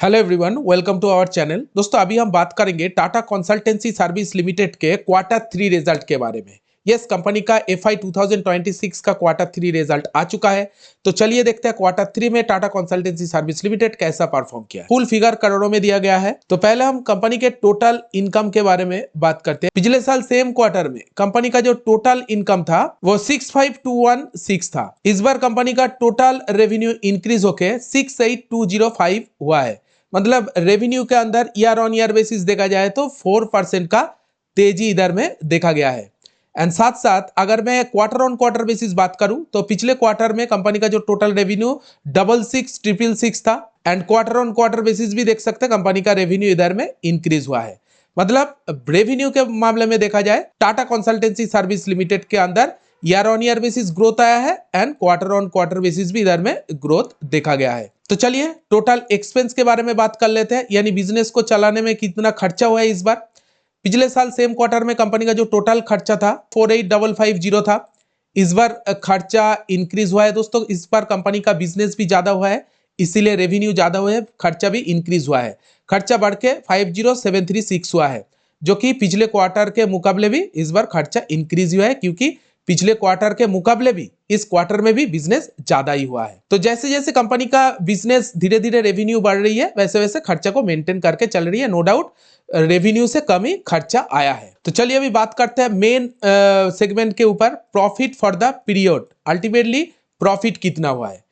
Hello everyone, welcome to our channel. दोस्तों अभी हम बात करेंगे टाटा कंसल्टेंसी सर्विस लिमिटेड के क्वार्टर 3 रिजल्ट के बारे में। यस, कंपनी का FY 2026 का क्वार्टर 3 रिजल्ट आ चुका है। तो चलिए देखते हैं क्वार्टर 3 में टाटा कंसल्टेंसी सर्विस लिमिटेड कैसा परफॉर्म किया। फुल फिगर करोड़ों में दिया गया है। तो पहले हम कंपनी के टोटल इनकम के बारे में बात करते हैं। पिछले साल सेम क्वार्टर में कंपनी का जो टोटल इनकम था वो 65216 था। इस बार कंपनी का टोटल रेवेन्यू इंक्रीज होके 68205 हुआ है। मतलब रेवेन्यू के अंदर ईयर ऑन ईयर बेसिस देखा जाए तो 4% का तेजी इधर में देखा गया है। एंड साथ साथ अगर मैं क्वार्टर ऑन क्वार्टर बेसिस बात करूं तो पिछले क्वार्टर में कंपनी का जो टोटल रेवेन्यू 666666 था। And quarter on quarter basis भी देख सकते हैं कंपनी का रेवेन्यू इधर में इंक्रीज हुआ है। मतलब रेवेन्यू के मामले में देखा जाए टाटा कंसल्टेंसी सर्विस लिमिटेड के अंदर year on year basis growth आया है and quarter on quarter basis भी इधर में ग्रोथ देखा गया है। तो चलिए टोटल एक्सपेंस के बारे में बात कर लेते हैं, यानी बिजनेस को चलाने में कितना खर्चा हुआ है इस बार। पिछले साल सेम क्वार्टर में कंपनी का जो टोटल खर्चा था 48550 था। इस बार खर्चा इंक्रीज हुआ है दोस्तों। इस बार कंपनी का बिजनेस भी ज्यादा हुआ है, इसीलिए रेवेन्यू ज्यादा हुआ है, खर्चा भी इंक्रीज हुआ है। खर्चा बढ़ के 50736 हुआ है, जो कि पिछले क्वार्टर के मुकाबले भी इस बार खर्चा इंक्रीज हुआ है, क्योंकि पिछले क्वार्टर के मुकाबले भी इस क्वार्टर में भी बिजनेस ज्यादा ही हुआ है। तो जैसे जैसे कंपनी का बिजनेस धीरे धीरे रेवेन्यू बढ़ रही है, वैसे वैसे खर्चा को मेंटेन करके चल रही है। नो डाउट रेवेन्यू से कम ही खर्चा आया है। तो चलिए अभी बात करते हैं मेन सेगमेंट के ऊपर, profit for the period. Ultimately profit कितना हुआ है।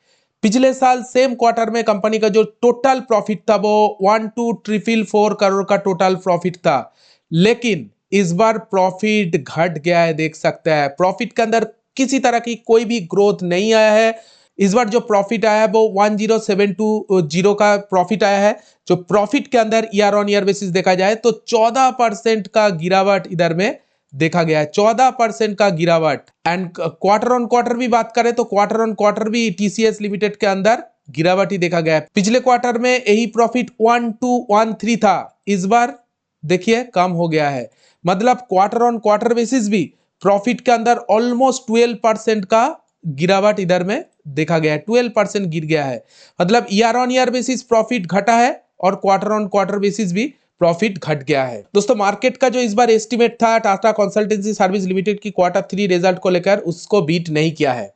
पिछले साल सेम क्वार्टर में कंपनी का जो टोटल प्रॉफिट था वो 12,444 करोड़ का टोटल प्रॉफिट था, लेकिन इस बार प्रॉफिट घट गया है। देख सकते हैं प्रॉफिट के अंदर किसी तरह की कोई भी ग्रोथ नहीं आया है। इस बार जो प्रॉफिट आया है वो 10720 का प्रॉफिट आया है। जो प्रॉफिट के अंदर ईयर ऑन ईयर बेसिस देखा जाए तो 14% का गिरावट इधर में देखा गया है। 14% का गिरावट। एंड क्वार्टर ऑन क्वार्टर भी बात करें तो क्वार्टर ऑन क्वार्टर भी TCS लिमिटेड के अंदर गिरावट ही देखा गया है। पिछले क्वार्टर में यही प्रॉफिट 1213 था, इस बार देखिए कम हो गया है। मतलब क्वार्टर ऑन क्वार्टर बेसिस भी प्रॉफिट के अंदर ऑलमोस्ट 12% का गिरावट इधर में देखा गया है। 12% गिर गया है। मतलब year on year basis profit घटा है और क्वार्टर ऑन क्वार्टर बेसिस भी प्रॉफिट घट गया है। दोस्तों मार्केट का जो इस बार एस्टिमेट था टाटा कंसल्टेंसी सर्विस लिमिटेड की क्वार्टर 3 रिजल्ट को लेकर, उसको बीट नहीं किया है।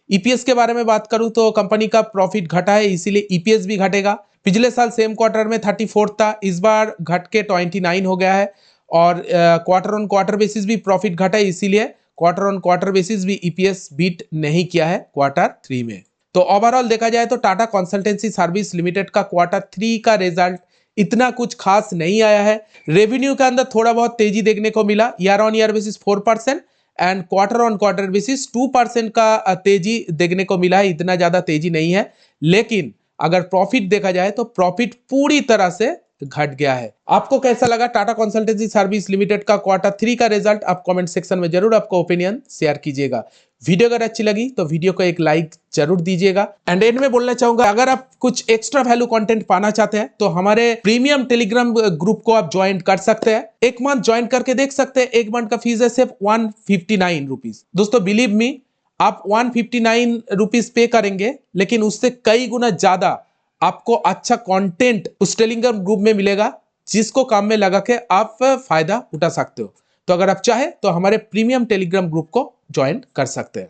ईपीएस के बारे में बात करूं तो कंपनी का प्रॉफिट घटा है, इसीलिए ईपीएस भी घटेगा। पिछले साल सेम क्वार्टर में 34 था, इस बार घट के 29 हो गया है। और क्वार्टर ऑन क्वार्टर बेसिस भी प्रॉफिट घटा है, इसीलिए क्वार्टर ऑन क्वार्टर बेसिस भी ईपीएस बीट नहीं किया है क्वार्टर 3 में। तो ओवरऑल देखा जाए तो टाटा कंसल्टेंसी सर्विस लिमिटेड का क्वार्टर 3 का रिजल्ट इतना कुछ खास नहीं आया है। रेवेन्यू के अंदर थोड़ा बहुत तेजी देखने को मिला, year on year basis 4% and quarter on quarter basis 2% का तेजी देखने को मिला है। इतना ज्यादा तेजी नहीं है। लेकिन अगर प्रॉफिट देखा जाए तो प्रॉफिट पूरी तरह से घट गया है। आपको कैसा लगा टाटा कंसल्टेंसी सर्विस लिमिटेड का क्वार्टर 3 का रिजल्ट? आप कमेंट सेक्शन में जरूर आपका ओपिनियन शेयर कीजिएगा। वीडियो अगर अच्छी लगी तो वीडियो को एक लाइक जरूर दीजिएगा। एंड एंड में बोलना चाहूंगा, अगर आप कुछ एक्स्ट्रा वैल्यू कंटेंट पाना चाहते हैं तो हमारे प्रीमियम टेलीग्राम ग्रुप को आप ज्वाइन कर सकते हैं। एक मंथ ज्वाइन करके देख सकते हैं। एक मंथ का फीस है सिर्फ 159 रुपीज। दोस्तों बिलीव मी, आप 159 रुपीज पे करेंगे, लेकिन उससे कई गुना ज्यादा आपको अच्छा कंटेंट उस टेलीग्राम ग्रुप में मिलेगा, जिसको काम में लगा के आप फायदा उठा सकते हो। तो अगर आप चाहे तो हमारे प्रीमियम टेलीग्राम ग्रुप को ज्वाइन कर सकते हैं।